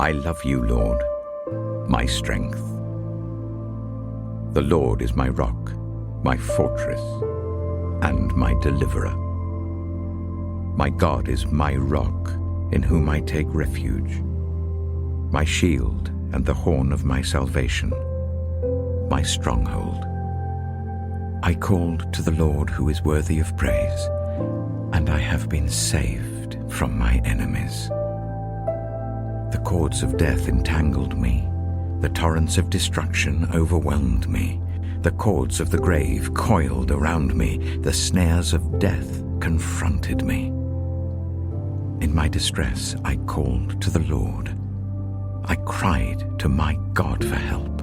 I love you, Lord, my strength. The Lord is my rock, my fortress, and my deliverer. My God is my rock, in whom I take refuge, my shield and the horn of my salvation, my stronghold. I called to the Lord who is worthy of praise, and I have been saved from my enemies. The cords of death entangled me, the torrents of destruction overwhelmed me, the cords of the grave coiled around me, the snares of death confronted me. In my distress I called to the Lord. I cried to my God for help.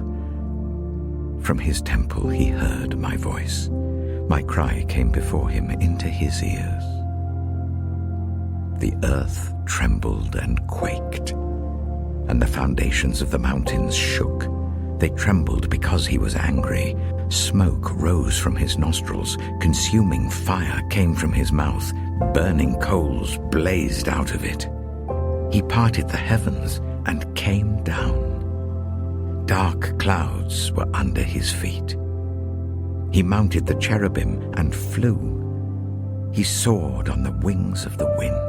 From his temple he heard my voice. My cry came before him into his ears. The earth trembled and quaked, and the foundations of the mountains shook. They trembled because he was angry. Smoke rose from his nostrils. Consuming fire came from his mouth. Burning coals blazed out of it. He parted the heavens and came down. Dark clouds were under his feet. He mounted the cherubim and flew. He soared on the wings of the wind.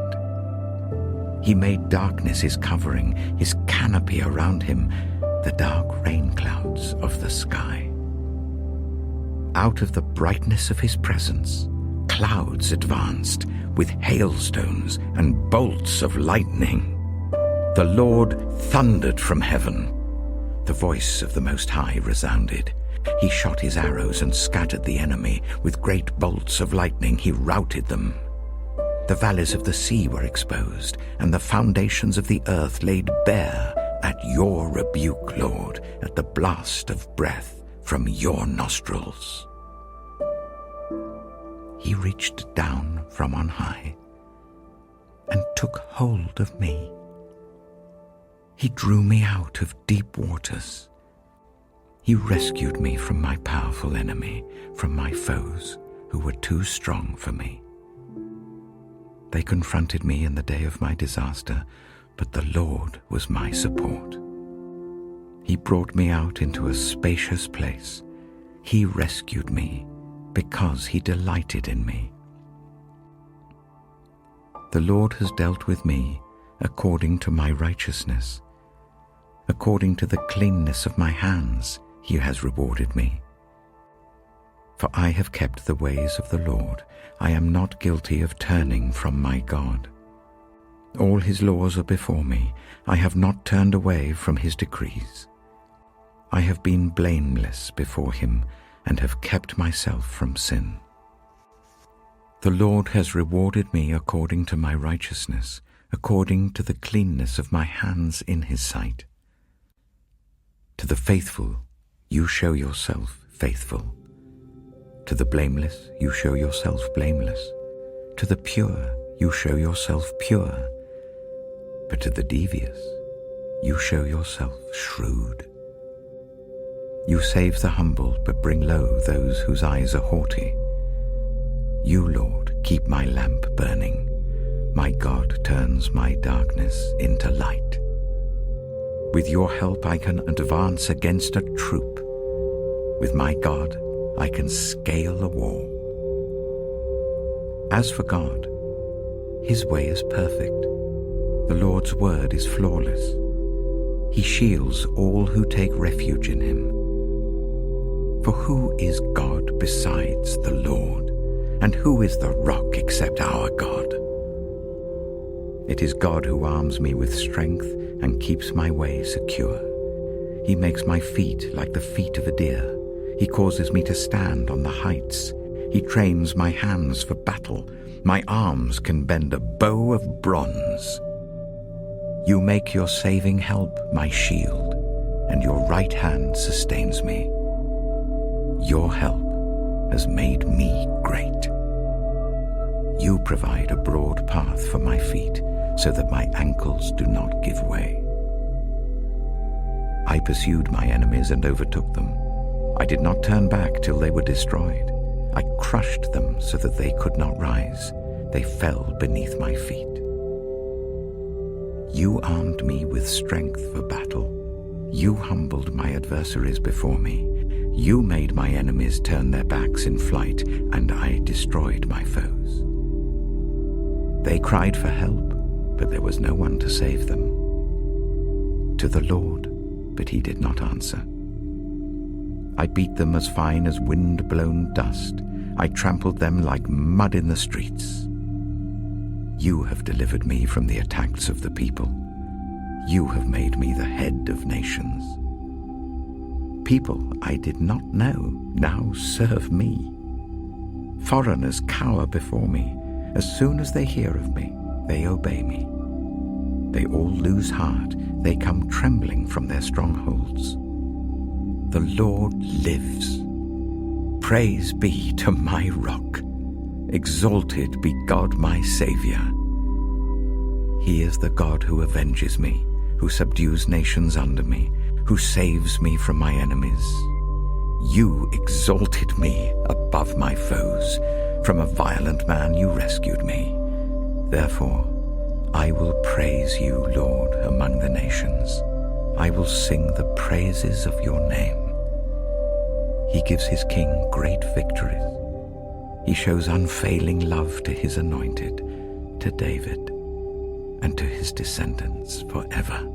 He made darkness his covering, his canopy around him, the dark rain clouds of the sky. Out of the brightness of his presence, clouds advanced with hailstones and bolts of lightning. The Lord thundered from heaven. The voice of the Most High resounded. He shot his arrows and scattered the enemy. With great bolts of lightning he routed them. The valleys of the sea were exposed, and the foundations of the earth laid bare at your rebuke, Lord, at the blast of breath from your nostrils. He reached down from on high and took hold of me. He drew me out of deep waters. He rescued me from my powerful enemy, from my foes who were too strong for me. They confronted me in the day of my disaster, but the Lord was my support. He brought me out into a spacious place. He rescued me because he delighted in me. The Lord has dealt with me according to my righteousness. According to the cleanness of my hands, he has rewarded me. For I have kept the ways of the Lord. I am not guilty of turning from my God. All his laws are before me. I have not turned away from his decrees. I have been blameless before him and have kept myself from sin. The Lord has rewarded me according to my righteousness, according to the cleanness of my hands in his sight. To the faithful, you show yourself faithful. To the blameless, you show yourself blameless. To the pure, you show yourself pure. But to the devious, you show yourself shrewd. You save the humble, but bring low those whose eyes are haughty. You, Lord, keep my lamp burning. My God turns my darkness into light. With your help I can advance against a troop. With my God I can scale a wall. As for God, his way is perfect. The Lord's word is flawless. He shields all who take refuge in him. For who is God besides the Lord? And who is the rock except our God? It is God who arms me with strength and keeps my way secure. He makes my feet like the feet of a deer. He causes me to stand on the heights. He trains my hands for battle. My arms can bend a bow of bronze. You make your saving help my shield, and your right hand sustains me. Your help has made me great. You provide a broad path for my feet, so that my ankles do not give way. I pursued my enemies and overtook them. I did not turn back till they were destroyed. I crushed them so that they could not rise. They fell beneath my feet. You armed me with strength for battle. You humbled my adversaries before me. You made my enemies turn their backs in flight, and I destroyed my foes. They cried for help, but there was no one to save them. To the Lord, but he did not answer. I beat them as fine as wind-blown dust. I trampled them like mud in the streets. You have delivered me from the attacks of the people. You have made me the head of nations. People I did not know now serve me. Foreigners cower before me. As soon as they hear of me, they obey me. They all lose heart. They come trembling from their strongholds. The Lord lives. Praise be to my rock. Exalted be God my Saviour. He is the God who avenges me, who subdues nations under me, who saves me from my enemies. You exalted me above my foes. From a violent man you rescued me. Therefore, I will praise you, Lord, among the nations. I will sing the praises of your name. He gives his king great victories. He shows unfailing love to his anointed, to David, and to his descendants forever.